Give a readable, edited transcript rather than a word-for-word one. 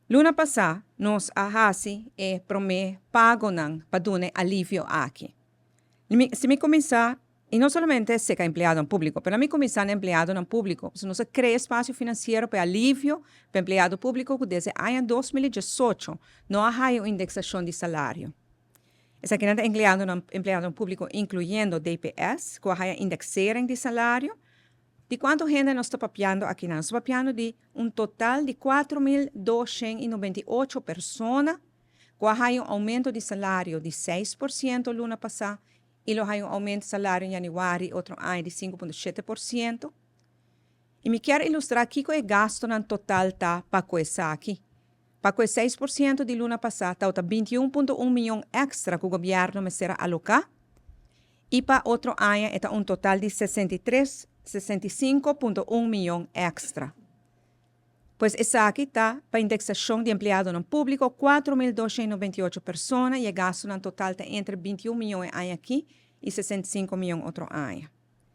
Luna passada, nós ahasi e prome pago ng padune alivio aqui. Se me começar, e não somente ser empleado em público, mas me começar empleado em público, se nós cria espaço financeiro para alívio para empleado público, que desde ano 2018 não há indexação de salário. Essa que é empleado público, incluyendo DPS, que há indexering de salário. De quanto gente nós está papiando aqui? Nós estamos papiando de total de 4.298 pessoas, que há aumento de salário de 6% no ano passado, e há aumento de salário em janeiro, outro ano de 5,7%. E me quero ilustrar aqui que o gasto no total tá para coisa aqui. Para que 6% de ano passado, está 21,1 milhões extra que o governo me será alocar. E para outro ano, está total de 65,1 milhões extra. Pois essa aqui está para indexação de empleado no público, 4.298 pessoas, e o gasto no total está entre 21 milhões aqui e 65 milhões outro ano.